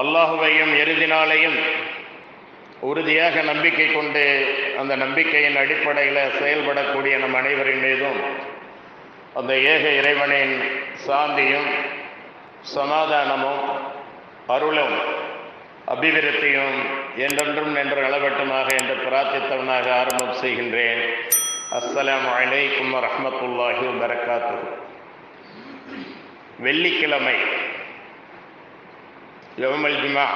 அல்லாஹுவையும் இறுதி நாளையும் உறுதியாக நம்பிக்கை கொண்டு அந்த நம்பிக்கையின் அடிப்படையில் செயல்படக்கூடிய நம் அனைவரின் மீதும் அந்த ஏக இறைவனின் சாந்தியும் சமாதானமும் அருளும் அபிவிருத்தியும் என்றென்றும் நின்று அளவட்டுமாக என்று பிரார்த்தித்தவனாக ஆரம்பம் செய்கின்றேன். அஸ்ஸலாமு அலைக்கும் வரஹ்மத்துல்லாஹி வபரகாத்துஹு. வெள்ளிக்கிழமை யௌமுல் ஜுமா.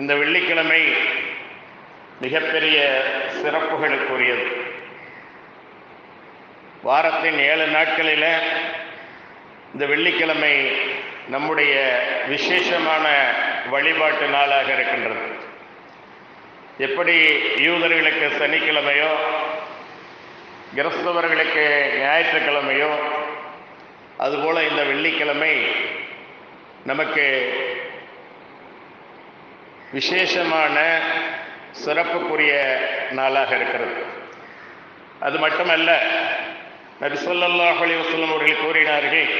இந்த வெள்ளிக்கிழமை மிகப்பெரிய சிறப்புகளுக்குரியது. வாரத்தின் 7 நாட்களில் இந்த வெள்ளிக்கிழமை நம்முடைய விசேஷமான வழிபாட்டு நாளாக இருக்கின்றது. எப்படி யூதர்களுக்கு சனிக்கிழமையோ கிறிஸ்தவர்களுக்கு ஞாயிற்றுக்கிழமையோ அதுபோல இந்த வெள்ளிக்கிழமை நமக்கு விசேஷமான சிறப்புக்குரிய நாளாக இருக்கிறது. அது மட்டுமல்ல, நபி ஸல்லல்லாஹு அலைஹி வஸல்லம் அவர்கள் கூறினார்கள்,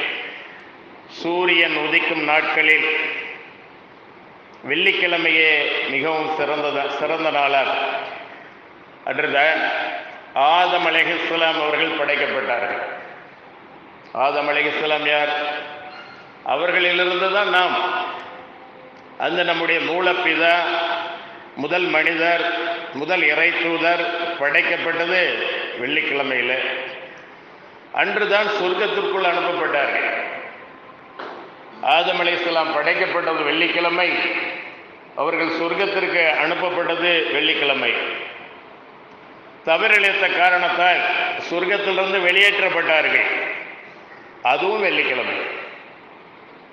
சூரியன் உதிக்கும் நாட்களில் வெள்ளிக்கிழமையே மிகவும் சிறந்த நாளாகும். அன்றுதான் ஆதம் அலைஹிஸ்ஸலாம் அவர்கள் படைக்கப்பட்டார்கள். ஆதம் அலைஹிஸ்ஸலாம் யார்? அவர்களிலிருந்து தான் நாம், அந்த நம்முடைய மூலப்பிதா, முதல் மனிதர், முதல் இறை தூதர் படைக்கப்பட்டது வெள்ளிக்கிழமையில். அன்றுதான் சொர்க்கத்திற்குள் அனுப்பப்பட்டார்கள். ஆதம் அலைஹிஸ்ஸலாம் படைக்கப்பட்டது வெள்ளிக்கிழமை, அவர்கள் சொர்க்கத்திற்கு அனுப்பப்பட்டது வெள்ளிக்கிழமை. தவறிழைத்த காரணத்தால் சொர்க்கத்திலிருந்து வெளியேற்றப்பட்டார்கள், அதுவும் வெள்ளிக்கிழமை.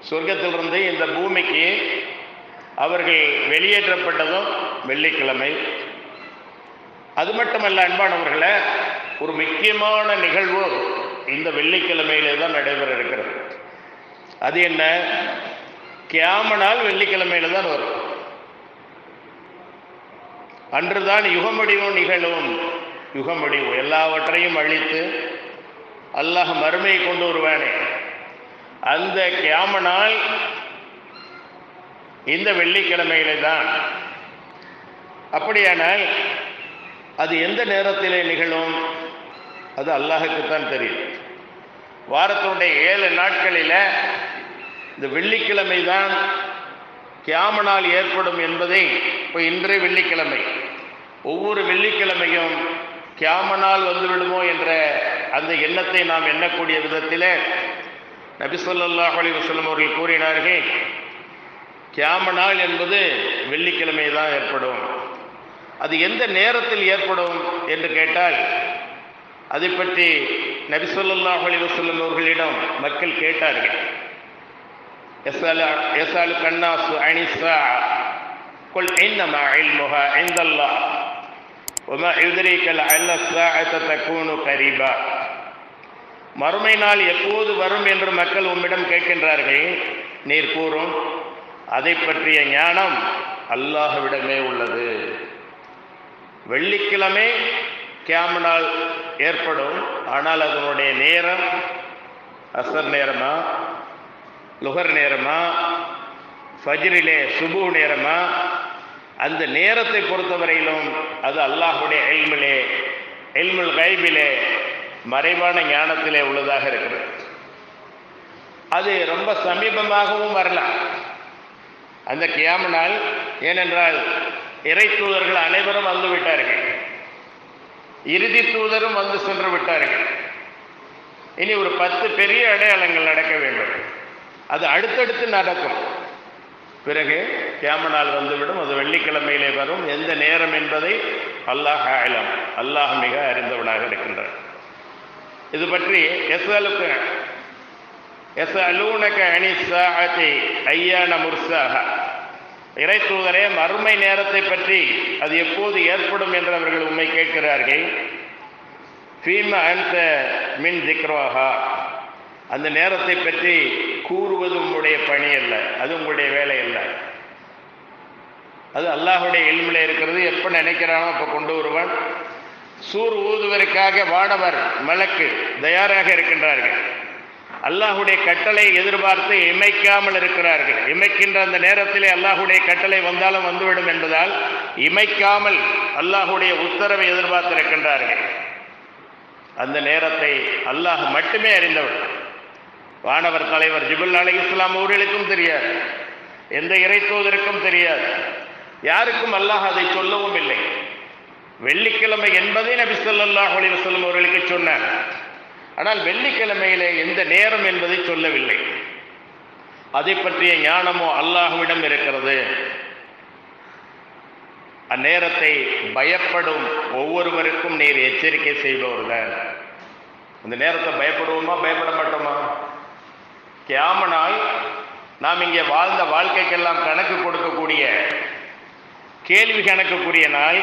சொர்க்கத்திலிருந்து இந்த பூமிக்கு அவர்கள் வெளியேற்றப்பட்டதும் வெள்ளிக்கிழமை. அது மட்டுமல்ல அன்பானவர்களே, ஒரு முக்கியமான நிகழ்வு இந்த வெள்ளிக்கிழமையிலே தான் நடைபெற இருக்கிறது. அது என்ன? கியாம நாள் வெள்ளிக்கிழமையில தான் வரும். அன்றுதான் யுகமுடிவு நிகழும். யுகமுடிவு எல்லாவற்றையும் அழித்து அல்லாஹ் மறுமையை கொண்டு வருவானே, அந்த கியாம நாள் இந்த வெள்ளிக்கிழமையிலே தான். அப்படியானால் அது எந்த நேரத்திலே நிகழும்? அது அல்லாஹுக்குத்தான் தெரியும். வாரத்தினுடைய 7 நாட்களில் இந்த வெள்ளிக்கிழமை தான் கியாம நாள் ஏற்படும் என்பதை, இப்போ இன்றே வெள்ளிக்கிழமை, ஒவ்வொரு வெள்ளிக்கிழமையும் கியாம நாள் வந்துவிடுமோ என்ற அந்த எண்ணத்தை நாம் எண்ணக்கூடிய விதத்தில் நபி ஸல்லல்லாஹு அலைஹி வஸல்லம் அவர்கள் கூறினார்கள், கியாம நாள் என்பது வெள்ளிக்கிழமை தான் ஏற்படும். அது எந்த நேரத்தில் ஏற்படும் என்று கேட்டால், அதை பற்றி நபி ஸல்லல்லாஹு அலைஹி வஸல்லம் அவர்களிடம் மக்கள் கேட்டார்கள். யஸ்அலு கன்னாசு அனிஸ்ஸா குல் இன்னமா இல்முஹா இன்தல்லாஹ் வமா யுத்ரீக லஅல்ல ஸாஅத தகூனு கரீபா. மறுமை நாள் எப்போது வரும் என்று மக்கள் உம்மிடம் கேட்கின்றார்கள். நீர் கூறும், அதை பற்றிய ஞானம் அல்லாஹ்விடமே உள்ளது. வெள்ளிக்கிழமை கியாம நாள் ஏற்படும். ஆனால் அதனுடைய நேரம் அசர் நேரமா, லுகர் நேரமா, ஃபஜ்ரிலே சுபு நேரமா, அந்த நேரத்தை பொறுத்தவரையிலும் அது அல்லாஹ்வுடைய இல்மிலே, இல்முல் கைபிலே, மறைவான ஞானத்திலே உள்ளதாக இருக்கிறது. அது ரொம்ப சமீபமாகவும் வரலாம் அந்த கியாம நாள். ஏனென்றால் இறை தூதர்கள் அனைவரும் வந்து விட்டார்கள், இறுதி தூதரும் வந்து சென்று விட்டார்கள். இனி ஒரு 10 பெரிய அடையாளங்கள் நடக்க வேண்டும். அது அடுத்தடுத்து நடக்கும். பிறகு கியாம நாள் வந்துவிடும். அது வெள்ளிக்கிழமையிலே வரும். எந்த நேரம் என்பதை அல்லாஹ் ஆலம், அல்லாஹ் மிக அறிந்தவனாக இருக்கின்றார். இது பற்றி யஸ்அலூனக அனிஸ் ஸாஅத்தி அய்யான முர்ஸாஹா, இறை தூதரே, மறுமை நேரத்தை பற்றி அது எப்போது ஏற்படும் என்று அவர்கள் உம்மை கேட்கிறார்கள். ஃபீமா அன்த மின் திக்ராஹா, அந்த நேரத்தை பற்றி கூறுவது உங்களுடைய பணி அல்ல, அது உங்களுடைய வேலை அல்ல. அது அல்லாஹ்வுடைய இல்மிலே இருக்கிறது. எப்போ நினைக்கிறானோ அப்போ கொண்டு வருவான். சூர் ஊதுவதற்காக வானவர் மலக்கு தயாராக இருக்கின்றார்கள். அல்லாஹுடைய கட்டளை எதிர்பார்த்து இமைக்காமல் இருக்கிறார்கள். இமைக்கின்ற அந்த நேரத்திலே அல்லாஹுடைய கட்டளை வந்தாலும் வந்துவிடும் என்பதால் இமைக்காமல் அல்லாஹுடைய உத்தரவை எதிர்பார்த்திருக்கின்றார்கள். அந்த நேரத்தை அல்லாஹ் மட்டுமே அறிந்தவர். வானவர் தலைவர் ஜிப்ரீல் அலைஹிஸ்ஸலாம் அவர்களுக்கும் தெரியாது, எந்த இறை தூதருக்கும் தெரியாது, யாருக்கும் அல்லாஹ் அதை சொல்லவும் இல்லை. வெள்ளிக்கிழமை என்பதை நபி ஸல்லல்லாஹு அலைஹி வஸல்லம் அவர்களுக்கு சொன்னார். ஆனால் வெள்ளிக்கிழமையிலே எந்த நேரம் என்பதை சொல்லவில்லை. அதை பற்றிய ஞானமோ அல்லாஹ்விடம் இருக்கிறது. அந்நேரத்தை பயப்படும் ஒவ்வொருவருக்கும் நீர் எச்சரிக்கை செய்பவர்கள். அந்த நேரத்தை பயப்படுவோமா பயப்பட மாட்டோமா? கியாம நாள் நாம் இங்கே வாழ்ந்த வாழ்க்கைக்கெல்லாம் கணக்கு கொடுக்கக்கூடிய, கேள்வி கணக்குரிய நாள்,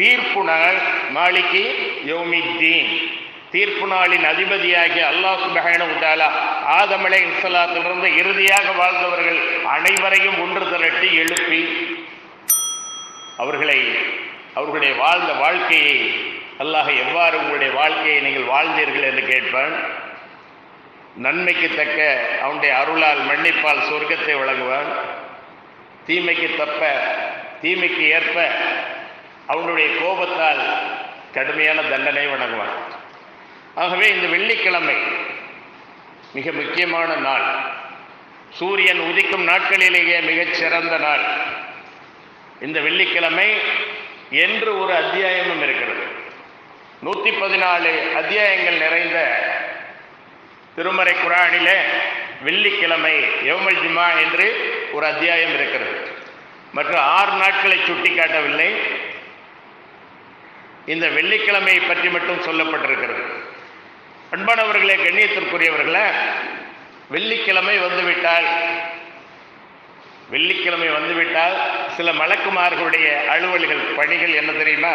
தீர்ப்பு நாள். மாலிகி யௌமித்தீன், தீர்ப்பு நாளின் அதிபதியாகிய அல்லாஹ் சுப்ஹானஹு வ தஆலா ஆதம் அலைஹிஸ்ஸலாத்திலிருந்து இறுதியாக வாழ்ந்தவர்கள் அனைவரையும் ஒன்று திரட்டி எழுப்பி அவர்களுடைய வாழ்ந்த வாழ்க்கையை அல்லாஹ் எவ்வாறு உங்களுடைய வாழ்க்கையை நீங்கள் வாழ்ந்தீர்கள் என்று கேட்பான். நன்மைக்கு தக்க அவனுடைய அருளால் மன்னிப்பால் சொர்க்கத்தை வழங்குவான். தீமைக்கு ஏற்ப அவனுடைய கோபத்தால் கடுமையான தண்டனை வழங்குவான். ஆகவே இந்த வெள்ளிக்கிழமை மிக முக்கியமான நாள். சூரியன் உதிக்கும் நாட்களிலேயே மிகச் சிறந்த நாள் இந்த வெள்ளிக்கிழமை என்று ஒரு அத்தியாயமும் இருக்கிறது. 114 அத்தியாயங்கள் நிறைந்த திருமறை குர்ஆனிலே வெள்ளிக்கிழமை யௌமுல் ஜுமா என்று ஒரு அத்தியாயம் இருக்கிறது. மற்ற 6 நாட்களை சுட்டி காட்டவில்லை. இந்த வெள்ளிக்கிழமையை பற்றி மட்டும் சொல்லப்பட்டிருக்கிறது. அன்பானவர்களே, கண்ணியத்திற்குரியவர்களே, வெள்ளிக்கிழமை வந்துவிட்டால் சில மலக்குமார்களுடைய அலுவல்கள் பணிகள் என்ன தெரியுமா?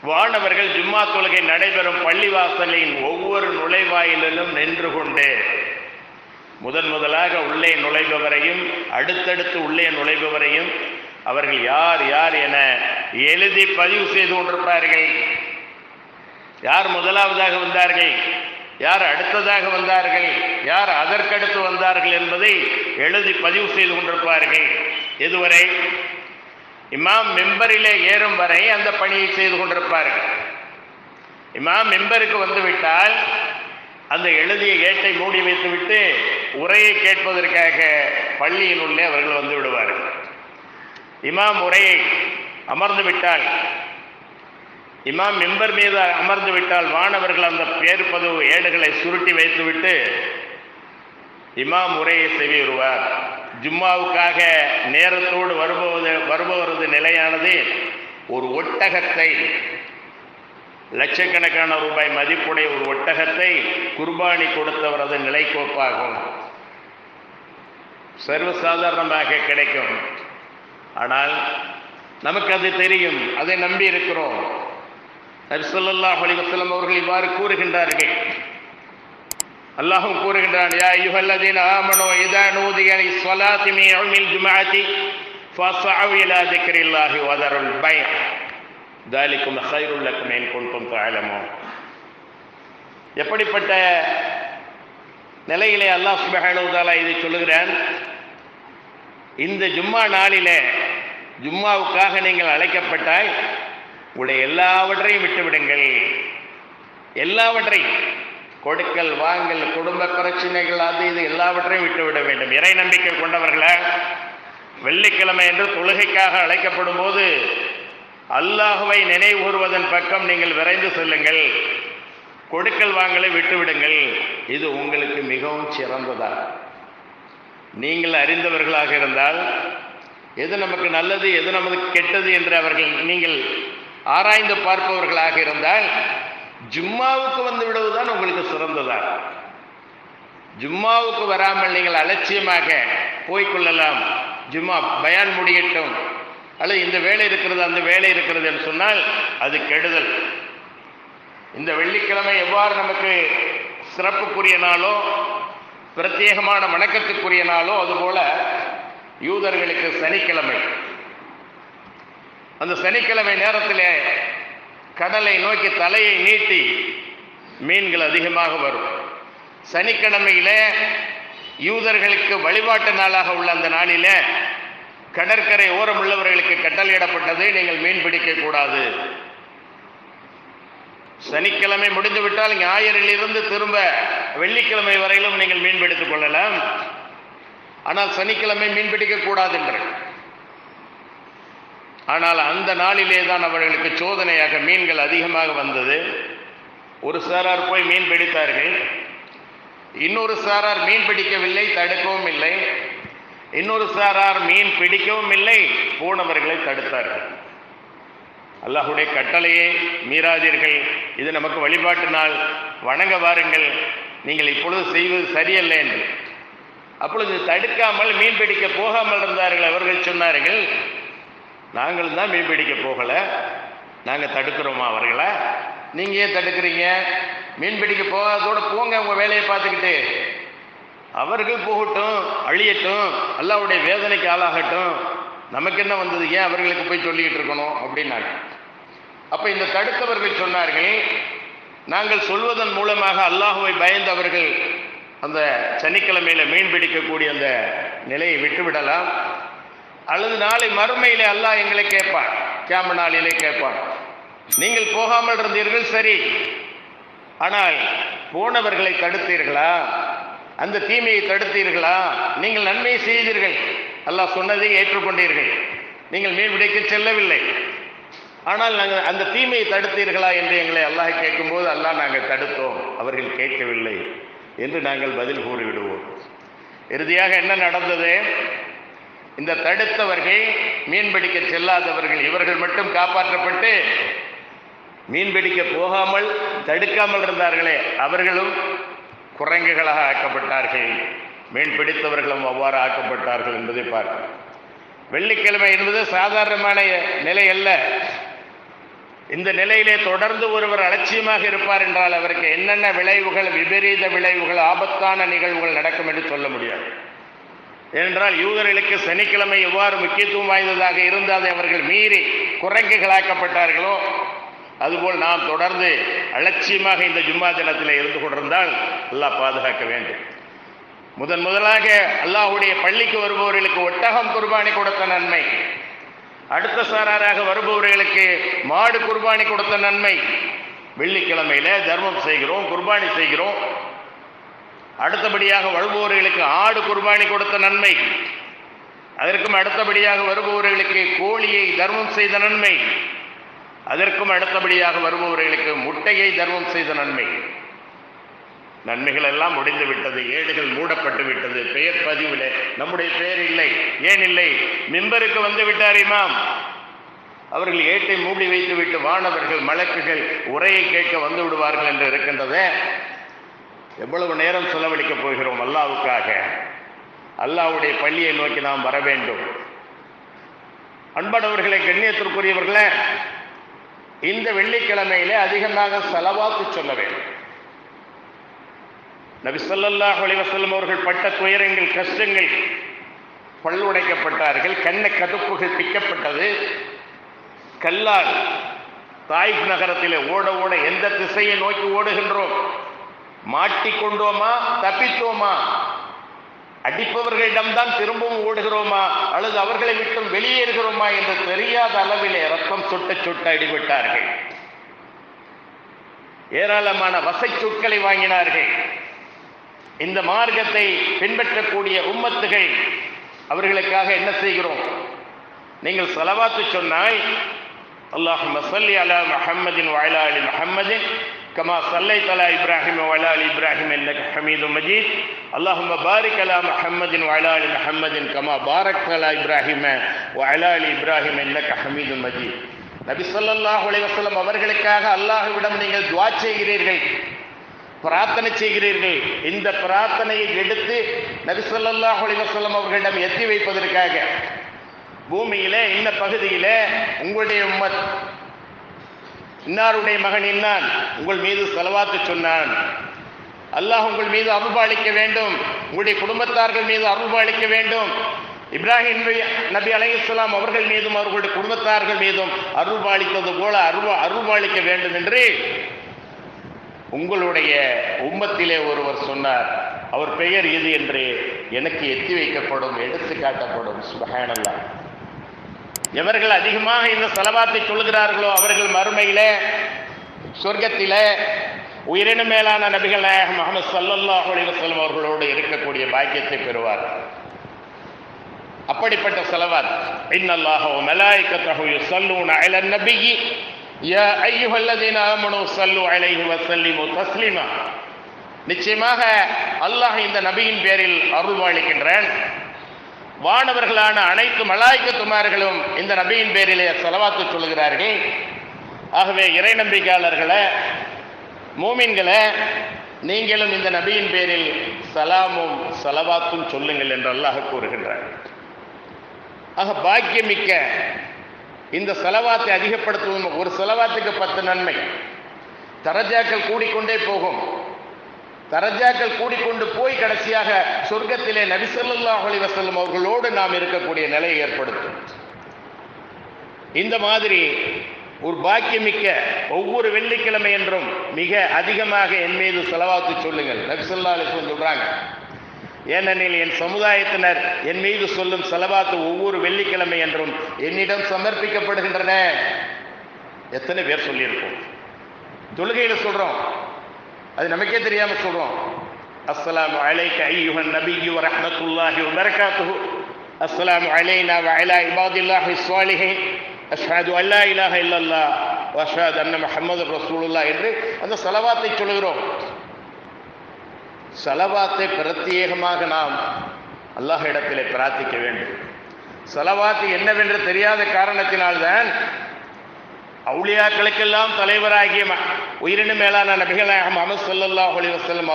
வானவர்கள் ஜும்மா தொழுகை நடைபெறும் பள்ளிவாசலின் ஒவ்வொரு நுழைவாயிலும் நின்று கொண்டு முதலாக உள்ளே நுழைபவரையும் அடுத்தடுத்து உள்ளே நுழைபவரையும் அவர்கள் யார் யார் என எழுதி பதிவு செய்து கொண்டிருப்பார்கள். யார் முதலாவதாக வந்தார்கள், யார் அடுத்ததாக வந்தார்கள், யார் அதற்கடுத்து வந்தார்கள் என்பதை எழுதி பதிவு செய்து கொண்டிருப்பார்கள். இதுவரை இமாம் மெம்பரிலே ஏறும் வரை அந்த பணியை செய்து கொண்டிருப்பார்கள். இமாம் மெம்பருக்கு வந்துவிட்டால் அந்த எழுதிய ஏட்டை மூடி வைத்துவிட்டு உரையை கேட்பதற்காக பள்ளியின் உள்ளே அவர்கள் வந்து விடுவார்கள். இமாம் உரையை அமர்ந்து விட்டால், இமாம் மெம்பர் மீது அமர்ந்து விட்டால் வானவர்கள் அந்த பேர்பதிவு ஏடுகளை சுருட்டி வைத்துவிட்டு இமாம் உரையை செய்வார். ஜும்மாவுக்காக நேரத்தோடு வருபவரது நிலையானது ஒரு ஒட்டகத்தை, லட்சக்கணக்கான ரூபாய் மதிப்புடைய ஒரு ஒட்டகத்தை குர்பானி கொடுத்தவரது நிலைக்கோப்பாகும். சர்வசாதாரணமாக கிடைக்கும். ஆனால் நமக்கு அது தெரியும், அதை நம்பி இருக்கிறோம். நபி ஸல்லல்லாஹு அலைஹி வஸல்லம் அவர்கள் இவ்வாறு கூறுகின்றார்கள். அல்லாஹ்வும் கூறுகின்றான், யா அய்யுஹல்லதீன ஆமனூ இதா நூதிய லிஸ்ஸலாத்தி மின் யௌமில் ஜும்ஆத்தி ஃபஸ்அவு இலா திக்ரில்லாஹி வ தருல் பைஅ ذلكم خير لكم إن كنتم تعلمون. எப்படிப்பட்ட நிலையிலே அல்லாஹ் சுப்ஹானஹு வ தஆலா இதை சொல்லுகிறான்? இந்த ஜும்மா நாளிலே ஜும்மாவுக்காக நீங்கள் அழைக்கப்பட்டால் உடைய எல்லாவற்றையும் விட்டுவிடுங்கள். எல்லாவற்றையும், கொடுக்கல் வாங்கல், குடும்ப பிரச்சனைகள், அது இது எல்லாவற்றையும் விட்டுவிட வேண்டும். இறை நம்பிக்கை கொண்டவர்களே, வெள்ளிக்கிழமை என்று தொழுகைக்காக அழைக்கப்படும் போது அல்லாஹ்வை நினைவு கூறுவதன் பக்கம் நீங்கள் விரைந்து செல்லுங்கள். கொடுக்கல் வாங்கலை விட்டுவிடுங்கள். இது உங்களுக்கு மிகவும் சிறந்ததா. நீங்கள் அறிந்தவர்களாக இருந்தால் எது நமக்கு நல்லது எது நமக்கு கெட்டது என்று நீங்கள் ஆராய்ந்து பார்ப்பவர்களாக இருந்தால் ஜும்மாவுக்கு வந்து விடுவதுதான் உங்களுக்கு சிறந்ததா. ஜும்மாவுக்கு வராமல் நீங்கள் அலட்சியமாக போய்கொள்ளலாம், ஜும்மா பயான் முடியட்டும், அல்லது இந்த வேலை இருக்கிறது அந்த வேலை இருக்கிறது என்று சொன்னால் அது கெடுதல். இந்த வெள்ளிக்கிழமை எவ்வாறு நமக்கு சிறப்புக்குரிய நாளோ, பிரத்யேகமான வணக்கத்துக்குரிய நாளோ, அதுபோல யூதர்களுக்கு சனிக்கிழமை. அந்த சனிக்கிழமை நேரத்தில் கடலை நோக்கி தலையை நீட்டி மீன்கள் அதிகமாக வரும். சனிக்கிழமையில யூதர்களுக்கு வழிபாட்டு நாளாக உள்ள அந்த நாளில கடற்கரை ஓரம் உள்ளவர்களுக்கு கட்டளையிடப்பட்டது, நீங்கள் மீன் பிடிக்க கூடாது. சனிக்கிழமை முடிந்துவிட்டால் ஞாயிறிலிருந்து திரும்ப வெள்ளிக்கிழமை வரையிலும் நீங்கள் மீன் பிடித்துக் கொள்ளலாம். ஆனால் சனிக்கிழமை மீன் பிடிக்க கூடாது என்று. ஆனால் அந்த நாளிலே தான் அவர்களுக்கு சோதனையாக மீன்கள் அதிகமாக வந்தது. ஒரு சாரார் போய் மீன் பிடித்தார்கள், இன்னொரு சாரார் மீன் பிடிக்கவில்லை, தடுக்கவும் இல்லை. இன்னொரு சாரார் மீன் பிடிக்கவும் இல்லை, போனவர்களை தடுத்தார்கள். அல்லாஹுடைய கட்டளையை மீறாதீர்கள், இது நமக்கு வழிபாட்டு நாள், வணங்க வாருங்கள், நீங்கள் இப்பொழுது செய்வது சரியல்ல என்று. அப்பொழுது தடுக்காமல் மீன் பிடிக்க போகாமல் இருந்தார்கள். அவர்கள் சொன்னார்கள், நாங்கள் தான் மீன் பிடிக்க போகலை, நாங்கள் தடுக்கிறோமா அவர்களை? நீங்கள் ஏன் தடுக்கிறீங்க? மீன் பிடிக்க போகாதோடு போங்க, உங்கள் வேலையை பார்த்துக்கிட்டு. அவர்கள் போகட்டும், அழியட்டும், அல்லாஹ்வுடைய வேதனைக்கு ஆளாகட்டும், நமக்கு என்ன வந்தது, ஏன் அவர்களுக்கு போய் சொல்லிக்கிட்டு இருக்கணும் அப்படின்னாங்க. அப்போ இந்த தடுத்தவர்கள் சொன்னார்கள், நாங்கள் சொல்வதன் மூலமாக அல்லாஹுவை பயந்தவர்கள் அந்த சனிக்கிழமையில மீன் பிடிக்கக்கூடிய அந்த நிலையை விட்டுவிடலாம், அல்லது நாளை மறுமையிலே அல்லாஹ் எங்களை கேட்பான், கியாம நாளிலே கேட்பான். நீங்கள் போகாமல் இருந்தீர்கள் சரி, ஆனால் போனவர்களை தடுத்தீர்களா? அந்த தீமையை தடுத்தீர்களா? நீங்கள் நன்மையை செய்தீர்கள், அல்லாஹ் சொன்னதை ஏற்றுக்கொண்டீர்கள், நீங்கள் மீன் பிடிக்க செல்லவில்லை, ஆனால் நாங்கள் அந்த தீமையை தடுத்தீர்களா என்று எங்களை அல்லாஹ் கேட்கும்போது, அல்லாஹ் நாங்கள் தடுத்தோம், அவர்கள் கேட்கவில்லை என்று நாங்கள் பதில் கூறிவிடுவோம். இறுதியாக என்ன நடந்தது? இந்த தடுத்தவர்கள், மீன்பிடிக்க செல்லாதவர்கள், இவர்கள் மட்டும் காப்பாற்றப்பட்டு மீன்பிடிக்க போகாமல் தடுக்காமல் இருந்தார்களே அவர்களும் குரங்குகளாக ஆக்கப்பட்டார்கள். மீன் பிடித்தவர்களும் அவ்வாறு ஆக்கப்பட்டார்கள் என்பதை பார்க்கிறோம். வெள்ளிக்கிழமை என்பது சாதாரணமான நிலை அல்ல. இந்த நிலையிலே தொடர்ந்து ஒருவர் அலட்சியமாக இருப்பார் என்றால் அவருக்கு என்னென்ன விளைவுகள், விபரீத விளைவுகள், ஆபத்தான நிகழ்வுகள் நடக்கும் என்று சொல்ல முடியாது. ஏனென்றால் யூதர்களுக்கு சனிக்கிழமை எவ்வாறு முக்கியத்துவம் வாய்ந்ததாக இருந்து அதை அவர்கள் மீறி குரங்குகளாக்கப்பட்டார்களோ, அதுபோல் நாம் தொடர்ந்து அலட்சியமாக இந்த ஜும்மா தினத்தில் இருந்து கொண்டிருந்தால் அல்லாஹ் பாதுகாக்க வேண்டும். முதலாக அல்லாஹ்வுடைய பள்ளிக்கு வருபவர்களுக்கு ஒட்டகம் குர்பானி கொடுத்த நன்மை, அடுத்த சாராராக வருபவர்களுக்கு மாடு குர்பானி கொடுத்த நன்மை. வெள்ளிக்கிழமையில தர்மம் செய்கிறோம், குர்பானி செய்கிறோம். அடுத்தபடியாக வருபவர்களுக்கு ஆடு குர்பானி கொடுத்த நன்மை, அதற்கும் அடுத்தபடியாக வருபவர்களுக்கு கோழியை தர்மம் செய்த நன்மை, அதற்கும் அடுத்தபடியாக வருபவர்களுக்கு முட்டையை தர்மம் செய்த நன்மை. நன்மைகள் எல்லாம் முடிந்து விட்டது, ஏடுகள் மூடப்பட்டு விட்டது, பெயர் பதிவில் நம்முடைய பெயர் இல்லை. ஏன் இல்லை? மிம்பருக்கு வந்து விட்டார் இமாம், அவர்கள் ஏட்டை மூடி வைத்து விட்டு வானவர்கள் மலக்குகள் உரையை கேட்க வந்து விடுவார்கள் என்று இருக்கின்றதே. எவ்வளவு நேரம் செலவழிக்கப் போகிறோம் அல்லாஹ்வுக்காக? அல்லாஹ்வுடைய பள்ளியை நோக்கி நாம் வர வேண்டும். அன்பானவர்களை, கண்ணியத்திற்குரியவர்களே, இந்த வெள்ளிக்கிழமையிலே அதிகமாக ஸலவாத்து சொல்ல வேண்டும். நபி ஸல்லல்லாஹு அலைஹி வஸல்லம் அவர்கள் பட்ட துயரங்கள், கஷ்டங்கள், பல் உடைக்கப்பட்டார்கள், கண்ண கதுப்புகள் பிக்கப்பட்டது, கல்லால் தாயிஃப் நகரத்திலே ஓட ஓட எந்த திசையை நோக்கி ஓடுகின்றோம், மாட்டிக்கொண்டோமா தப்பித்தோமா, அடிப்பவர்களிடம்தான் திரும்பவும் ஓடுகிறோமா அல்லது அவர்களை விட்டும் வெளியேறுகிறோமா என்று தெரியாத அளவிலே ரத்தம் சொட்ட சொட்ட அடிபட்டார்கள். ஏராளமான வசை சொற்களை வாங்கினார்கள். இந்த மார்க்கத்தை பின்பற்றக்கூடிய உம்மத்துகள் அவர்களுக்காக என்ன செய்கிறோம்? நீங்கள் ஸலவாத்து சொன்னால் அல்லாஹும்ம ஸல்லி அலா முஹம்மதின் வ அலா ஆலி முஹம்மதின் கமா ஸல்லைத அலா இப்ராஹிம் வ அலா ஆலி இப்ராஹிம் இன்னக ஹமீதும் மஜீத், அல்லாஹும்ம பாரிக் அலா முஹம்மதின் வ அலா ஆலி முஹம்மதின் கமா பாரக்த அலா இப்ராஹிம் வ அலா ஆலி இப்ராஹிம் இன்னக ஹமீதும் மஜீத். நபி ஸல்லல்லாஹு அலைஹி வஸல்லம் அவர்களுக்காக அல்லாஹ்விடம் நீங்கள் துஆ செய்கிறீர்கள், பிரார்த்தனை செய்கிறீர்கள். இந்த பிரார்த்தனையை எடுத்து நபி ஸல்லல்லாஹு அலைஹி வஸல்லம் அவர்களிடம் எத்தி வைப்பதற்காக பூமியிலே இன்ன பகுதியிலே உங்களுடைய உம்மத் இன்னாருடைய மகன் இன்னான் உங்கள் மீது ஸலவாத்து சொன்னான், அல்லாஹ் உங்கள் மீது அருள்பாலிக்க வேண்டும், உங்களுடைய குடும்பத்தார்கள் மீது அருள்பாலிக்க வேண்டும், இப்ராஹிம் நபி அலைஹிஸ்ஸலாம் அவர்கள் மீதும் அவர்களுடைய குடும்பத்தார்கள் மீதும் அருள்பாலித்தது போல அருள்பாலிக்க வேண்டும் என்று உங்களுடைய உம்மத்திலே ஒருவர் சொன்னார், அவர் பெயர் இது என்று எனக்கு எத்தி வைக்கப்படும், எடுத்து காட்டப்படும். சுப்ஹானல்லாஹ். எவர்கள் அதிகமாக இந்த ஸலவாத்தை சொல்கிறார்களோ அவர்கள் மறுமையிலே சொர்க்கத்திலே உயிரினும் மேலான நபிகள் நாயகம் முஹம்மது ஸல்லல்லாஹு அலைஹி வஸல்லம் அவர்களோடு இருக்கக்கூடிய பாக்கியத்தை பெறுவார். அப்படிப்பட்ட ஸலவாத், இன்னல்லாஹ வ மலாயிகத்தஹு யுஸல்லூன அலன் நபிய்யி யா அய்யுஹல்லதீன ஆமனூ ஸல்லூ அலைஹி வ ஸல்லிமு தஸ்லீமா. நிச்சயமாக அல்லாஹ் இந்த நபியின் பேரில் அருள்வாளிக்கின்றான். வானவர்களான அனைத்து மலாயிகத்துமார்களும் இந்த நபியின் பேரிலே ஸலவாத்து சொல்கிறார்கள். ஆகவே இறை நம்பிக்கையாளர்களே, மூமின்களே, நீங்களும் இந்த நபியின் பேரில் சலாமும் ஸலவாத்தும் சொல்லுங்கள் என்று அல்லாஹ் கூறுகின்றார். ஆக பாக்கியமிக்க இந்த ஸலவாத்தை அதிகப்படுத்துவோம். ஒரு ஸலவாத்துக்கு 10 நன்மை. தரஜாக்கள் கூடிக்கொண்டே போகும். தரஜாக்கள் கூடிக்கொண்டு போய் கடைசியாக சொர்க்கத்திலே நபி ஸல்லல்லாஹு அலைஹி வஸல்லம் அவர்களோடு நாம் இருக்கக்கூடிய நிலையை ஏற்படுத்தும். இந்த மாதிரி ஒரு பாக்கியமிக்க ஒவ்வொரு வெள்ளிக்கிழமை என்றும் மிக அதிகமாக என் மீது ஸலவாத்து சொல்லுங்கள். நபி ஸல்லல்லாஹு அலைஹி வஸல்லம் சொல்றாங்க, ஏனெனில் என் சமுதாயத்தினர் என் மீது சொல்லும் ஸலவாத்து ஒவ்வொரு வெள்ளிக்கிழமை என்றும் என்னிடம் சமர்ப்பிக்கப்படுகின்றன. எத்தனை பேர் சொல்லியிருக்கோம்? தொழுகையில் சொல்றோம், அது நமக்கே தெரியாம சொல்றோம். அஸ்ஸலாமு அலைக அய்யுஹன் நபிய்யு வ ரஹ்மத்துல்லாஹி வ பரகாத்துஹு, அஸ்ஸலாமு அலைனா வ அலா இபாதில்லாஹி ஸ்ஸாலிஹீன், அஷ்ஹது அல்லா இலாஹ இல்லல்லாஹ் வ அஷ்ஹது அன்ன முஹம்மதுர் ரசூலுல்லாஹ் என்று அந்த ஸலவாத்தை சொல்கிறோம். ஸலவாத்தை பிரத்யேகமாக நாம் அல்லாஹ் இடத்திலே பிரார்த்திக்க வேண்டும். ஸலவாத்து என்னவென்று தெரியாத காரணத்தினால்தான் அவுலியாக்களுக்கெல்லாம் தலைவராகிய உயிரினும் மேலான நபிகள் நாயகம் முஹம்மது ஸல்லல்லாஹு அலைஹி வஸல்லம்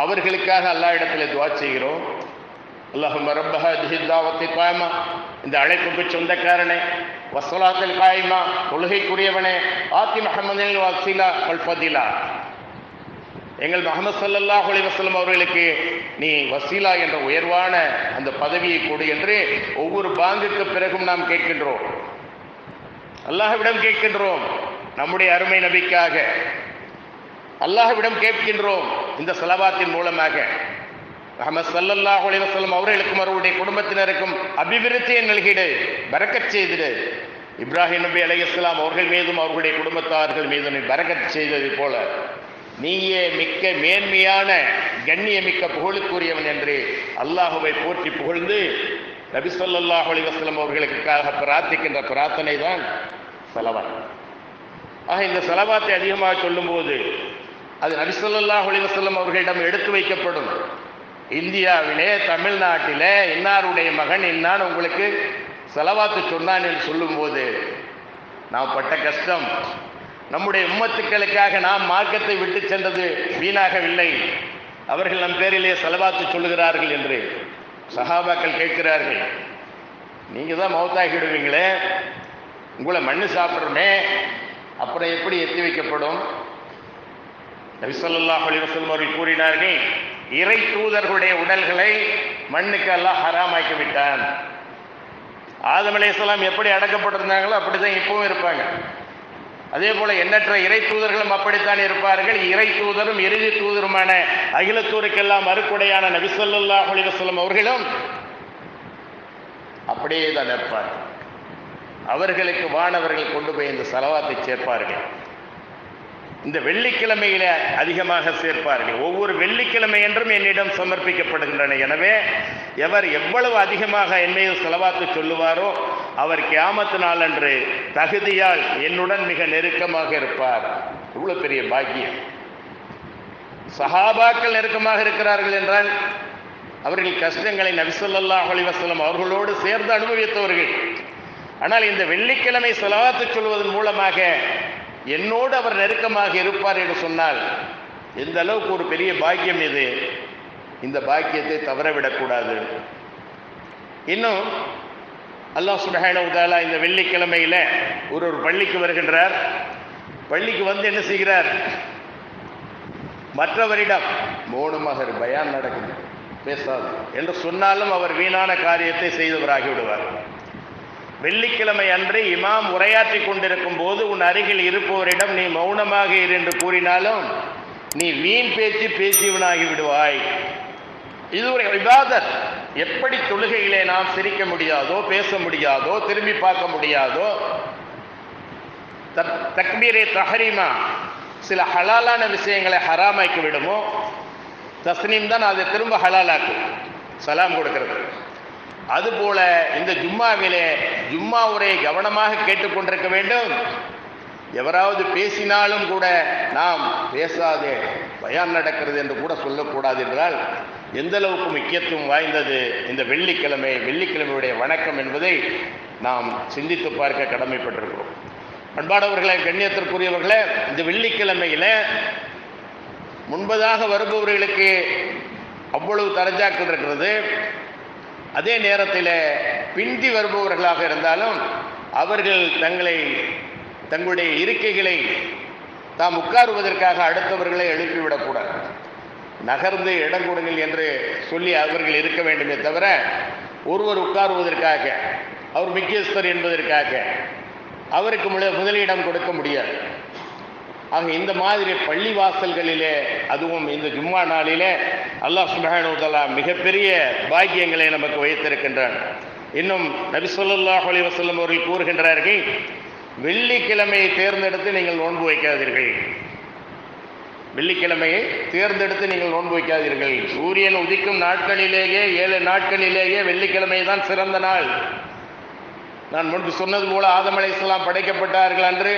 அவர்களுக்காக அல்லாஹ் இடத்திலே துஆ செய்கிறோம். அல்லாஹும்ம ரப்ப ஹாதிஹி தாவத்தி காயிமா, இந்த அழைப்புக்கு சொந்தக்காரனே, வஸ்ஸலாத்தில் காயிமா, தொழுகைக்குரியவனே, ஆத்தி முஹம்மதில் வஸீலா வல் ஃபதிலா, எங்கள் முஹம்மது ஸல்லல்லாஹு அலைஹி வஸல்லம் அவர்களுக்கு நீ வசீலா என்ற உயர்வான அந்த பதவியை கொடு என்று ஒவ்வொரு பாங்குக்கு பிறகும் நாம் கேட்கின்றோம். அல்லாஹ்விடம் கேட்கின்றோம். நம்முடைய அருமை நபிக்காக அல்லாஹ்விடம் கேட்கின்றோம். இந்த ஸலவாத்தின் மூலமாக முஹம்மது ஸல்லல்லாஹு அலைஹி வஸல்லம் அவர்களுக்கும் அவருடைய குடும்பத்தினருக்கும் அபிவிருத்தியை நல்கிடு, பரக்கத் செய்திடு. இப்ராஹிம் நபி அலைஹிஸ்ஸலாம் அவர்கள் மீதும் அவர்களுடைய குடும்பத்தார்கள் மீதும் நீ பரக்கத் செய்ததை போல நீயே மிக்க மேன்மையான கண்ணியமிக்க புகழுக்குரியவன் என்று அல்லாஹுவை போற்றி புகழ்ந்து நபி ஸல்லல்லாஹு அலைஹி வஸல்லம் அவர்களுக்காக பிரார்த்திக்கின்ற பிரார்த்தனை தான் ஸலவாத். ஆக இந்த ஸலவாத்தை அதிகமாக சொல்லும்போது அது நபி ஸல்லல்லாஹு அலைஹி வஸல்லம் அவர்களிடம் எடுத்து வைக்கப்படும். இந்தியாவிலே, தமிழ்நாட்டிலே இன்னாருடைய மகன் இன்னான் உங்களுக்கு ஸலவாத்து சொன்னான் என்று சொல்லும்போது நாம் பட்ட கஷ்டம், நம்முடைய உம்மத்துக்களுக்காக நாம் மார்க்கத்தை விட்டு சென்றது வீணாகவில்லை. அவர்கள் நம் பேரிலே ஸலவாத்து சொல்லுகிறார்கள் என்று சஹாபாக்கள் கேட்கிறார்கள். நீங்க தான் மௌத்தாகிடுவீங்களே, உங்களை மண்ணு சாப்பிட்றோமே, அப்புறம் எப்படி எத்தி வைக்கப்படும்? நபி ஸல்லல்லாஹு அலைஹி வஸல்லம் அவர்கள் கூறினார்கள், இறை தூதர்களுடைய உடல்களை மண்ணுக்கு அல்லாஹ் ஹராமாக்கி விட்டான். ஆதம் அலைஹிஸ்ஸலாம் எப்படி அடக்கப்பட்டிருந்தாங்களோ அப்படிதான் இப்பவும் இருப்பாங்க. அதே போல எண்ணற்ற இறை தூதர்களும் அப்படித்தான் இருப்பார்கள். இறை தூதரும் இறுதி தூதருமான அகிலத்தூருக்கெல்லாம் அருக்குடையான நபி ஸல்லல்லாஹு அலைஹி வஸல்லம் அவர்களும் அப்படியே தான் இருப்பார்கள். அவர்களுக்கு வானவர்கள் கொண்டு போய் இந்த ஸலவாத்தை சேர்ப்பார்கள். இந்த வெள்ளிக்கிழமையில அதிகமாக சேர்ப்பார்கள். ஒவ்வொரு வெள்ளிக்கிழமை என்றும் என்னிடம் சமர்ப்பிக்கப்படுகின்றன. எனவே எவர் எவ்வளவு அதிகமாக என் மீது ஸலவாத்து சொல்லுவாரோ அவர் கியாமத்து நாள் அன்று தகுதியால் என்னுடன் மிக நெருக்கமாக இருப்பார். இவ்வளவு பெரிய பாக்கியம். சஹாபாக்கள் நெருக்கமாக இருக்கிறார்கள் என்றால் அவர்கள் கஷ்டங்களை நபி ஸல்லல்லாஹு அலைஹி வஸல்லம் அவர்களோடு சேர்ந்து அனுபவித்தவர்கள். ஆனால் இந்த வெள்ளிக்கிழமை ஸலவாத்து சொல்வதன் மூலமாக என்னோடு அவர் நெருக்கமாக இருப்பார் என்று சொன்னால் எந்த அளவுக்கு ஒரு பெரிய பாக்கியம் இது. இந்த பாக்கியத்தை தவறவிடக்கூடாது. இன்னும் அல்லாஹ் சுப்ஹானஹு வ தஆலா இந்த வெள்ளிக்கிழமையில ஒரு பள்ளிக்கு வருகின்றார். பள்ளிக்கு வந்து என்ன செய்கிறார்? மற்றவரிடம் மௌனமாக பயான் நடக்குது, பேசாது என்று சொன்னாலும் அவர் வீணான காரியத்தை செய்தவராகி விடுவார். வெள்ளிக்கிழமை அன்று இமாம் உரையாற்றி கொண்டிருக்கும் போது உன் அருகில் இருப்பவரிடம் நீ மௌனமாக இரு என்று கூறினாலும் நீ வீண் பேச்சு பேசியவனாகி விடுவாய். இது ஒரு இபாதத். எப்படி தொழுகையிலே நாம் சிரிக்க முடியாதோ, பேச முடியாதோ, திரும்பி பார்க்க முடியாதோ, தக்பீரே தஹரீமா சில ஹலாலான விஷயங்களை ஹராமாக்கி விடுமோ, தஸ்னீம் தான் அதை திரும்ப ஹலாலாக்கும், சலாம் கொடுக்கிறது. அதுபோல இந்த ஜும்மாவிலே ஜும்மா உரையை கவனமாக கேட்டுக்கொண்டிருக்க வேண்டும். எவராவது பேசினாலும் கூட நாம் பேசாதே, பயான் நடக்கிறது என்று கூட சொல்லக்கூடாது என்றால் எந்த அளவுக்கு முக்கியத்துவம் வாய்ந்தது இந்த வெள்ளிக்கிழமை, வெள்ளிக்கிழமையுடைய வணக்கம் என்பதை நாம் சிந்தித்து பார்க்க கடமைப்பட்டிருக்கிறோம். அன்பானவர்களே, கண்ணியத்திற்குரியவர்களே, இந்த வெள்ளிக்கிழமையில் முன்பதாக வருபவர்களுக்கு அவ்வளவு தரஜாக்கள் இருக்கிறது. அதே நேரத்தில் பிந்தி வருபவர்களாக இருந்தாலும் அவர்கள் தங்களுடைய இருக்கைகளை தாம் உட்காருவதற்காக அடுத்தவர்களை எழுப்பிவிடக்கூடாது. நகர்ந்து இடம் கொடுங்கள் என்று சொல்லி அவர்கள் இருக்க வேண்டுமே தவிர ஒருவர் உட்காருவதற்காக, அவர் முக்கியஸ்தர் என்பதற்காக அவருக்கு முதலிடம் கொடுக்க முடியாது. ஆக இந்த மாதிரி பள்ளி வாசல்களிலே, அதுவும் இந்த ஜும்மா நாளிலே அல்லாஹ் சுப்ஹானஹு வ தஆலா மிகப்பெரிய பாக்கியங்களை நமக்கு வைத்திருக்கின்றான். இன்னும் நபி ஸல்லல்லாஹு அலைஹி வஸல்லம் அவர்கள் கூறுகின்றார்கள், வெள்ளிக்கிழமையை தேர்ந்தெடுத்து நீங்கள் நோன்பு வைக்காதீர்கள். வெள்ளிக்கிழமையை தேர்ந்தெடுத்து நீங்கள் நோன்பு வைக்காதீர்கள். சூரியன் உதிக்கும் நாட்களிலேயே 7 நாட்களிலேயே வெள்ளிக்கிழமை தான் சிறந்த நாள். நான் முன்பு சொன்னது போல ஆதம் அலைஹிஸ்ஸலாம் படைக்கப்பட்டார்கள் அன்று.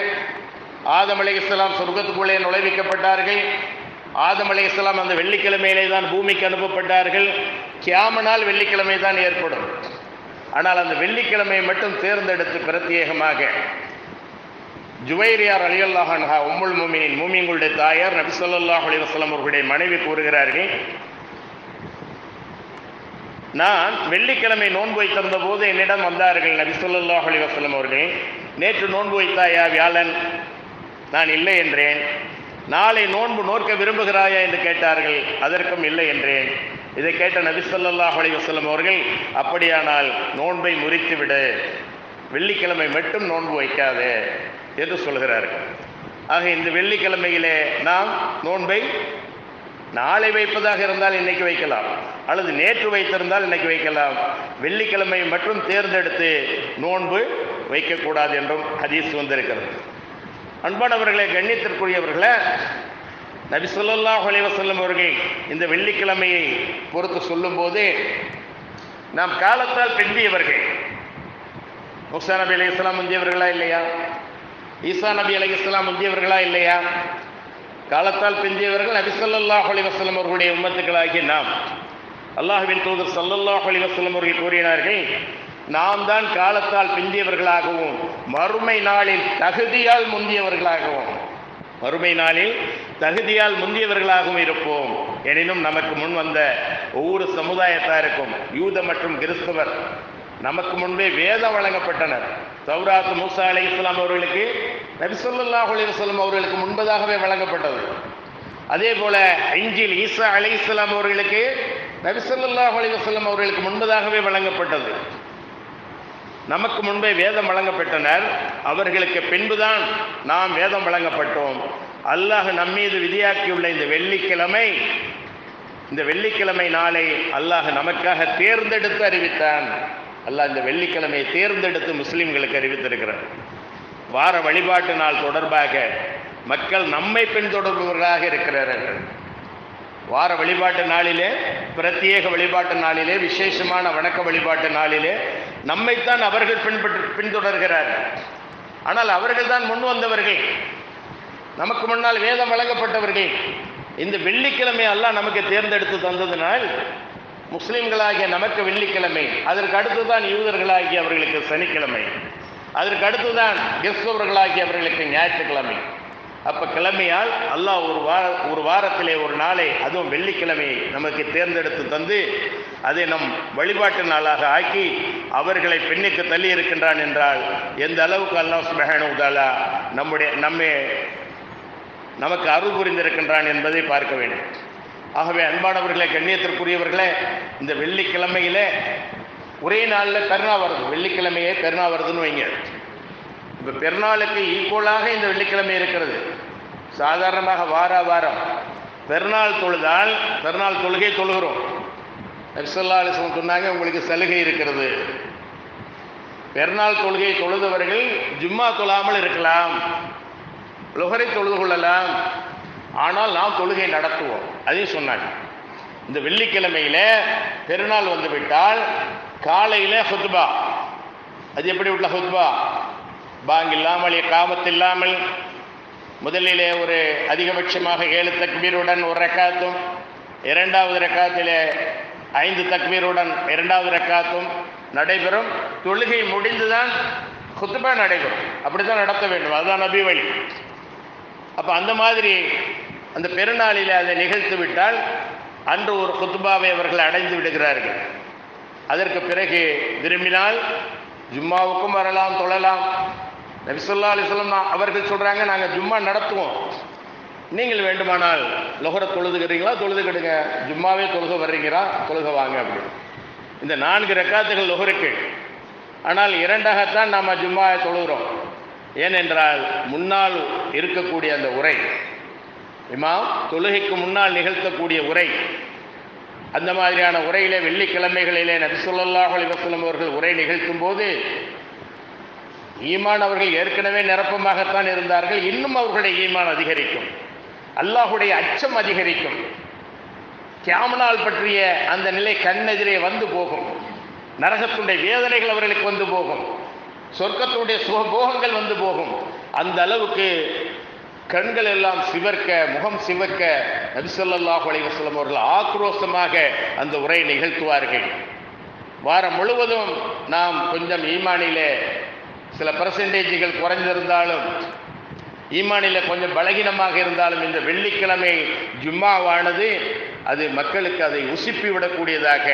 ஆதம் அலைஹிஸ்ஸலாம் சொர்க்கத்துக்குள்ளே நுழைவிக்கப்பட்டார்கள். ஆதம் அலைஹிஸ்ஸலாம் அந்த வெள்ளிக்கிழமையிலே தான் பூமிக்கு அனுப்பப்பட்டார்கள். கியாம நாள் வெள்ளிக்கிழமை தான் ஏற்படும். ஆனால் அந்த வெள்ளிக்கிழமையை மட்டும் தேர்ந்தெடுத்து பிரத்யேகமாக ஜுவைரியார் ரலியல்லாஹு அன்ஹா உம்முல் முஃமினீன், மூமின்களுடைய தாயார், நபி ஸல்லல்லாஹு அலைஹி வஸல்லம் அவர்களுடைய மனைவி கூறுகிறார்கள், நான் வெள்ளிக்கிழமை நோன்பு வைத்திருந்த போது என்னிடம் வந்தார்கள் நபி ஸல்லல்லாஹு அலைஹி வஸல்லம் அவர்கள். நேற்று நோன்பு வைத்தாயா வியாழன்? நான் இல்லை என்றேன். நாளை நோன்பு நோக்க விரும்புகிறாயா என்று கேட்டார்கள். அதற்கும் இல்லை என்றேன். இதை கேட்ட நபி ஸல்லல்லாஹு அலைஹி வஸல்லம் அவர்கள், அப்படியானால் நோன்பை முறித்துவிடு, வெள்ளிக்கிழமை மட்டும் நோன்பு வைக்காதே என்று சொல்கிறார்கள். ஆக இந்த வெள்ளிக்கிழமையிலே நாம் நோன்பை நாளை வைப்பதாக இருந்தால் இன்னைக்கு வைக்கலாம், அல்லது நேற்று வைத்திருந்தால் இன்னைக்கு வைக்கலாம். வெள்ளிக்கிழமை மட்டும் தேர்ந்தெடுத்து நோன்பு வைக்கக்கூடாது என்றும் ஹதீஸ் வந்திருக்கிறது. அன்பானவர்களே, கண்ணியத்திற்குரியவர்களே, நபி ஸல்லல்லாஹு அலைஹி வஸல்லம் அவர்கள் இந்த வெள்ளிக்கிழமையை பொறுத்து சொல்லும்போது நாம் காலத்தால் பிந்தியவர்கள். மூசா நபி அலைஹிஸ்ஸலாம் முந்தியவர்களா இல்லையா? ஈசா நபி அலைஹிஸ்ஸலாம் முந்தியவர்களா இல்லையா? காலத்தால் பிந்தியவர்கள் நபி ஸல்லல்லாஹு அலைஹி வஸல்லம் அவர்களுடைய உம்மத்துக்களாகிய நாம். அல்லாஹ்வின் தூதர் ஸல்லல்லாஹு அலைஹி வஸல்லம் அவர்கள் கூறினார்கள், நாம் தான் காலத்தால் பிந்தியவர்களாகவும் மறுமை நாளில் தகுதியால் முந்தியவர்களாகவும், மறுமை நாளில் தகுதியால் முந்தியவர்களாகவும் இருப்போம். எனினும் நமக்கு முன் வந்த ஒவ்வொரு சமுதாயத்தாருக்கும், யூத மற்றும் கிறிஸ்தவர், நமக்கு முன்பே வேதம் வழங்கப்பட்டனர். தௌராத் மூசா அலைஹிஸ்ஸலாம் அவர்களுக்கு நபி ஸல்லல்லாஹு அலைஹி வஸல்லம் அவர்களுக்கு முன்பதாகவே வழங்கப்பட்டது. அதே போல இன்ஜீல் ஈசா அலைஹிஸ்ஸலாம் அவர்களுக்கு நபி ஸல்லல்லாஹு அலைஹி வஸல்லம் அவர்களுக்கு முன்பதாகவே வழங்கப்பட்டது. நமக்கு முன்பே வேதம் வழங்கப்பட்டனர், அவர்களுக்கு பின்புதான் நாம் வேதம் வழங்கப்பட்டோம். அல்லாஹ் நம்மீது விதியாக்கியுள்ள இந்த வெள்ளிக்கிழமை நாளை அல்லாஹ் நமக்காக தேர்ந்தெடுத்து அறிவித்தான். அல்லாஹ் இந்த வெள்ளிக்கிழமையை தேர்ந்தெடுத்து முஸ்லிம்களுக்கு அறிவித்திருக்கிறார். வார வழிபாட்டு நாள் தொடர்பாக மக்கள் நம்மை பின்தொடர்பவர்களாக இருக்கிறார்கள். வார வழிபாட்டு நாளிலே, பிரத்யேக வழிபாட்டு நாளிலே, விசேஷமான வணக்க வழிபாட்டு நாளிலே நம்மைத்தான் அவர்கள் பின்தொடர்கிறார்கள். ஆனால் அவர்கள் தான் முன் வந்தவர்கள், நமக்கு முன்னால் வேதம் வழங்கப்பட்டவர்கள். இந்த வெள்ளிக்கிழமை அல்லாஹ் நமக்கு தேர்ந்தெடுத்து தந்ததினால் முஸ்லிம்களாகிய நமக்கு வெள்ளிக்கிழமை, அதற்கு அடுத்துதான் யூதர்களாகிய அவர்களுக்கு சனிக்கிழமை, அதற்கு அடுத்துதான் கிறிஸ்தவர்களாகிய அவர்களுக்கு ஞாயிற்றுக்கிழமை. அப்போ கிழமையால் அல்லாஹ் ஒரு வாரத்திலே ஒரு நாளை, அதுவும் வெள்ளிக்கிழமையை நமக்கு தேர்ந்தெடுத்து தந்து அதை நம் வழிபாட்டு நாளாக ஆக்கி அவர்களை பெண்ணுக்கு தள்ளி இருக்கின்றான் என்றால் எந்த அளவுக்கு அல்லாஹ் சுப்ஹானஹு வ தஆலா நமக்கு அருள் புரிந்திருக்கின்றான் என்பதை பார்க்க வேண்டும். ஆகவே அன்பானவர்களே, கண்ணியத்திற்குரியவர்களே, இந்த வெள்ளிக்கிழமையிலே ஒரே நாளில் பெருநாள் வருது, வெள்ளிக்கிழமையே பெருநாள் வருதுன்னு வைங்க. இப்போ பெருநாளுக்கு ஈக்குவலாக இந்த வெள்ளிக்கிழமை இருக்கிறது. சாதாரணமாக வாரம் பெருநாள் தொழுதால் பெருநாள் தொழுகை தொழுகிறோம். நபி ஸல்லல்லாஹு அலைஹி வஸல்லம் சொன்னாங்க, உங்களுக்கு சலுகை இருக்கிறது. பெருநாள் தொழுகை தொழுதவர்கள் ஜும்மா தொழாமல் இருக்கலாம், லுஹரை தொழுது கொள்ளலாம், ஆனால் நாம் தொழுகை நடத்துவோம். அதையும் சொன்னாங்க. இந்த வெள்ளிக்கிழமையில் பெருநாள் வந்து விட்டால் காலையில் ஹுத்பா. அது எப்படி உள்ள ஹுத்பா? பாங் இல்லாமல், காமத்து இல்லாமல், முதலிலே ஒரு அதிகபட்சமாக 7 தக்பீருடன் ஒரு ரக்காத்தும், இரண்டாவது ரக்காத்திலே 5 தக்பீருடன் இரண்டாவது ரக்காத்தும் நடைபெறும். தொழுகை முடிந்துதான் ஹுத்பா நடைபெறும். அப்படித்தான் நடத்த வேண்டும், அதுதான் நபி வழி. அப்போ அந்த மாதிரி அந்த பெருநாளில் அதை நிகழ்த்து விட்டால் அன்று ஒரு ஹுத்பாவை அவர்கள் அடைந்து விடுகிறார்கள். அதற்கு பிறகு விரும்பினால் ஜும்மாவுக்கும் வரலாம், தொழலாம். நபி ஸல்லல்லாஹு அலைஹி வஸல்லம் அவர்கள் சொல்கிறாங்க, நாங்கள் ஜும்மா நடத்துவோம், நீங்கள் வேண்டுமானால் லுஹரை தொழுதுகிறீங்களா தொழுதுக்கிடுங்க, ஜும்மாவே தொழுக வர்றீங்களா தொழுக வாங்க அப்படின்னு. இந்த 4 ரக்காத்துகள் லுஹருக்கு. ஆனால் 2ஆகத்தான் நாம் ஜும்மாவை தொழுகிறோம். ஏனென்றால் முன்னால் இருக்கக்கூடிய அந்த உரை, இமாம் தொழுகைக்கு முன்னால் நிகழ்த்தக்கூடிய உரை, அந்த மாதிரியான உரையிலே வெள்ளிக்கிழமைகளிலே நபி ஸல்லல்லாஹு அலைஹி வஸல்லம் அவர்கள் உரை நிகழ்த்தும் போது ஈமான் அவர்கள் ஏற்கனவே நிரப்பமாகத்தான் இருந்தார்கள், இன்னும் அவர்களுடைய ஈமான் அதிகரிக்கும், அல்லாஹுடைய அச்சம் அதிகரிக்கும், கியாமத் பற்றிய அந்த நிலை கண்ணெதிரே வந்து போகும், நரகத்துடைய வேதனைகள் அவர்களுக்கு வந்து போகும், சொர்க்கத்துடைய சுகபோகங்கள் வந்து போகும். அந்த அளவுக்கு கண்கள் எல்லாம் சிவர்க்க, முகம் சிவர்க்க நபி ஸல்லல்லாஹு அலைஹி வஸல்லம் அவர்கள் ஆக்ரோஷமாக அந்த உரை நிகழ்த்துவார்கள். வாரம் முழுவதும் நாம் கொஞ்சம் ஈமானிலே சில பர்சன்டேஜுகள் குறைந்திருந்தாலும், ஈமானிலே கொஞ்சம் பலகீனமாக இருந்தாலும், இந்த வெள்ளிக்கிழமை ஜும்மாவானது அது மக்களுக்கு அதை உசுப்பி விடக்கூடியதாக,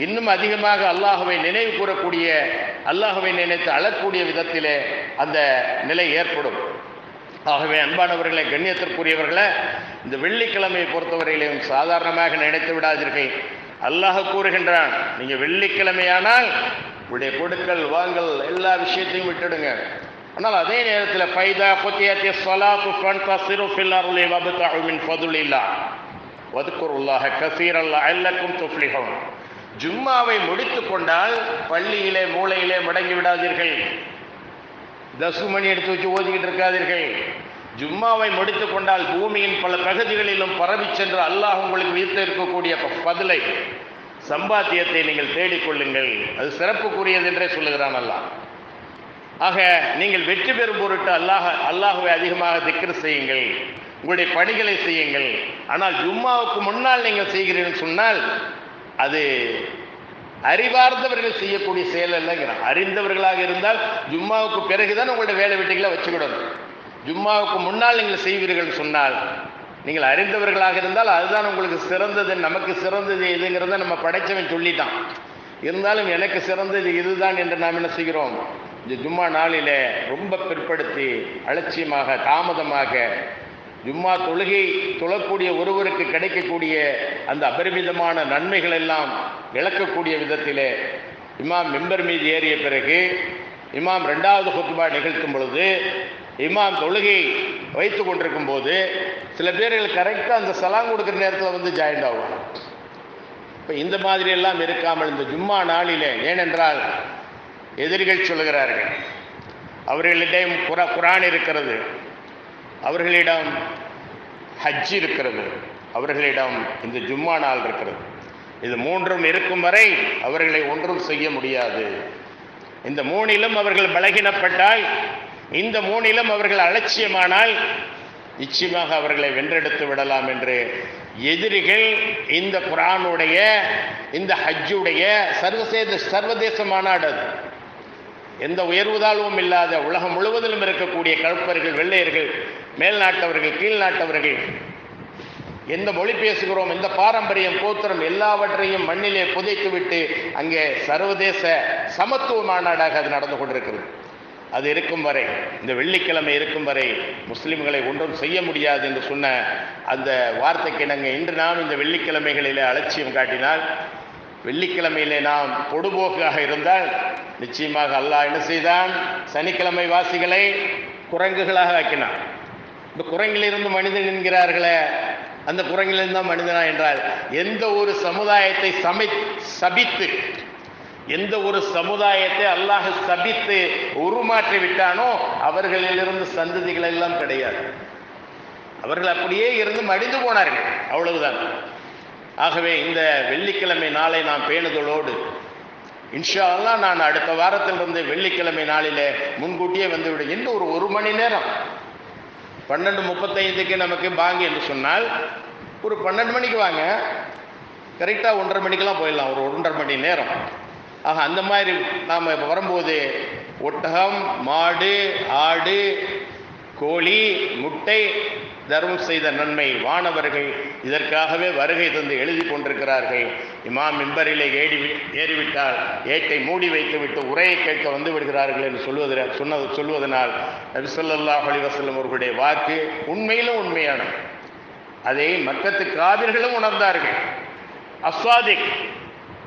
இன்னும் அதிகமாக அல்லாஹுவை நினைவு கூறக்கூடிய, அல்லாஹுவை நினைத்து அழக்கூடிய விதத்திலே அந்த நிலை ஏற்படும். ஆகவே அன்பானவர்களே, கண்ணியத்திற்குரியவர்களே, இந்த வெள்ளிக்கிழமையை பொறுத்தவரையிலும் சாதாரணமாக நினைத்து விடாதீர்கள். அல்லாஹ் கூறுகின்றான், நீங்கள் வெள்ளிக்கிழமையானால் உடைய கொடுக்கல் வாங்கல் எல்லா விஷயத்தையும் விட்டுடுங்க. ஆனால் அதே நேரத்தில் ஃபைதா குத்தியத்தி ஸலாத்து ஃபன்தஸிரு ஃபில் அர்லி வப்தஉ மின் ஃபதுலில்லாஹ் வத்குருல்லாஹ கஸீரன் லஅல்லக்கும் துஃப்லிஹூன். ஜும்மாவை முடித்து கொண்டால் பள்ளியிலே மூலையிலே முடங்கி விடாதீர்கள், தசுமணி எடுத்து வச்சு ஓதிக்கிட்டு இருக்காதீர்கள். ஜும்மாவை முடித்து கொண்டால் பூமியின் பல பகுதிகளிலும் பரவி சென்று அல்லாஹ் உங்களுக்கு வீட்டு இருக்கக்கூடிய பதிலை, சம்பாத்தியத்தை நீங்கள் தேடிக்கொள்ளுங்கள், அது சிறப்புக்குரியது என்றே சொல்லுகிறான் அல்லாஹ். ஆக நீங்கள் வெற்றி பெறும் பொருட்டு அல்லாஹுவை அதிகமாக திக்ர் செய்யுங்கள், உங்களுடைய பணிகளை செய்யுங்கள். ஆனால் ஜும்மாவுக்கு முன்னால் நீங்கள் செய்கிறீர்கள் சொன்னால் அது அறிவார்ந்தவர்கள் செய்யக்கூடிய செயல் இல்லைங்கிறான். அறிந்தவர்களாக இருந்தால் ஜும்மாவுக்கு பிறகுதான் உங்களுடைய வேலை வெட்டிகளை வச்சுக்கிடணும். ஜும்மாவுக்கு முன்னால் நீங்கள் செய்வீர்கள் சொன்னால், நீங்கள் அறிந்தவர்களாக இருந்தால் அதுதான் உங்களுக்கு சிறந்தது. நமக்கு சிறந்தது எதுங்கிறத நம்ம படைச்சவன் சொல்லிட்டான். இருந்தாலும் எனக்கு சிறந்தது இதுதான் என்று நாம் என்ன செய்கிறோம், இந்த ஜும்மா நாளில் ரொம்ப பிற்படுத்தி அலட்சியமாக தாமதமாக ஜும்மா தொழுகை தொழக்கூடிய ஒருவருக்கு கிடைக்கக்கூடிய அந்த அபரிமிதமான நன்மைகள் எல்லாம் இழக்கக்கூடிய விதத்திலே இமாம் மெம்பர் மீது ஏறிய பிறகு இமாம் 2வது குத்பா நிகழ்த்தும் பொழுது, இமாம் தொழுகை வைத்து கொண்டிருக்கும் போது சில பேர்கள் கரெக்டாக அந்த சலாம் கொடுக்குற நேரத்தில் வந்து ஜாயின்ட் ஆகும். இப்போ இந்த மாதிரி எல்லாம் இருக்காமல் இந்த ஜும்மா நாளிலே, ஏனென்றால் எதிரிகள் சொல்லுகிறார்கள், அவர்களிடம் குரான் இருக்கிறது, அவர்களிடம் ஹஜ் இருக்கிறது, அவர்களிடம் இந்த ஜும்மா நாள் இருக்கிறது. இது 3ம் இருக்கும் வரை அவர்களை ஒன்றும் செய்ய முடியாது. இந்த 3லும் அவர்கள் பலகீனப்பட்டால், இந்த 3லும் அவர்கள் அலட்சியமானால் நிச்சயமாக அவர்களை வென்றெடுத்து விடலாம் என்று எதிரிகள் இந்த குர்ஆனுடைய இந்த ஹஜ்ஜுடைய சர்வதேச மாநாடு, அது எந்த உயர்வுதாழ்வும் இல்லாத உலகம் முழுவதிலும் இருக்கக்கூடிய கருப்பர்கள், வெள்ளையர்கள், மேல்நாட்டவர்கள், கீழ்நாட்டவர்கள், எந்த மொழி பேசுகிறோம், எந்த பாரம்பரியம், கோத்திரம் எல்லாவற்றையும் மண்ணிலே புதைத்துவிட்டு அங்கே சர்வதேச சமத்துவ மாநாடாக அது நடந்து கொண்டிருக்கிறது. அது இருக்கும் வரை, இந்த வெள்ளிக்கிழமை இருக்கும் வரை முஸ்லிம்களை ஒன்றும் செய்ய முடியாது என்று சொன்ன அந்த வார்த்தைக்கு இணங்க இன்று நாம் இந்த வெள்ளிக்கிழமைகளிலே அலட்சியம் காட்டினால் வெள்ளிக்கிழமையிலே நாம் பொடுபோக்காக இருந்தால் நிச்சயமாக அல்லாஹ் என்ன செய்தான்? சனிக்கிழமை வாசிகளை குரங்குகளாக ஆக்கினான். இந்த குரங்கிலிருந்து மனிதன் என்கிறார்களே, அந்த குரங்கிலிருந்து தான் மனிதனா என்றால் எந்த ஒரு சமுதாயத்தை சபித்து, எந்த ஒரு சமுதாயத்தை அல்லாஹ் சபித்து உருமாற்றி விட்டானோ அவர்களிலிருந்து சந்ததிகள் எல்லாம் கிடையாது. அவர்கள் அப்படியே இருந்து மடிந்து போனார்கள், அவ்வளவுதான். ஆகவே இந்த வெள்ளிக்கிழமை நாளை நாம் பேணுதலோடு இன்ஷா அல்லாஹ் நான் அடுத்த வாரத்திலிருந்து வெள்ளிக்கிழமை நாளிலே முன்கூட்டியே வந்துவிடும். இன்னும் ஒரு மணி நேரம், 12:35க்கு நமக்கு பாங்கு என்று சொன்னால் ஒரு 12 மணிக்கு வாங்க, கரெக்டாக 1:30 மணிக்கெல்லாம் போயிடலாம், ஒரு 1.5 மணி நேரம். ஆக அந்த மாதிரி நாம் வரும்போது ஒட்டகம், மாடு, ஆடு, கோழி, முட்டை தர்மம் செய்த நன்மை வானவர்கள் இதற்காகவே வருகை தந்து எழுதி கொண்டிருக்கிறார்கள். இமாம் மிம்பரிலே ஏறிவிட்டால் ஏட்டை மூடி வைத்துவிட்டு உரையை கேட்க வந்து விடுகிறார்கள் என்று சொல்வதனால் நபி ஸல்லல்லாஹு அலைஹி வஸல்லம் அவர்களுடைய வாக்கு உண்மையிலும் உண்மையானது. அதை மக்கத்து காபிர்களும் உணர்ந்தார்கள். அஸ்வாதிக்,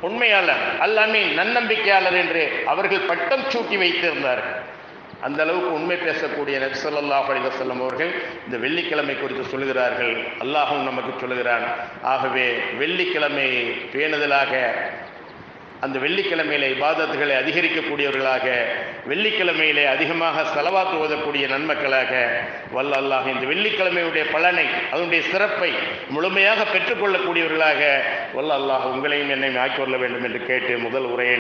உண்மையாளர், அல் அமீன், நன்னம்பிக்கையாளர் என்று அவர்கள் பட்டம் சூட்டி வைத்திருந்தார்கள். அந்த அளவுக்கு உண்மை பேசக்கூடிய நபி ஸல்லல்லாஹு அலைஹி வஸல்லம் அவர்கள் இந்த வெள்ளிக்கிழமை குறித்து சொல்கிறார்கள். அல்லாஹும் நமக்கு சொல்கிறான். ஆகவே வெள்ளிக்கிழமை பேணுதலாக, அந்த வெள்ளிக்கிழமையிலே இபாதத்துகளை அதிகரிக்கக்கூடியவர்களாக, வெள்ளிக்கிழமையிலே அதிகமாக ஸலவாத் ஓதக்கூடிய நன்மக்களாக வல்ல அல்லாஹ் இந்த வெள்ளிக்கிழமையுடைய பலனை, அதனுடைய சிறப்பை முழுமையாக பெற்றுக்கொள்ளக்கூடியவர்களாக வல்ல அல்லாஹ் உங்களையும் என்னையும் ஆக்கிக்கொள்ள வேண்டும் என்று கேட்டு முதல் உரையை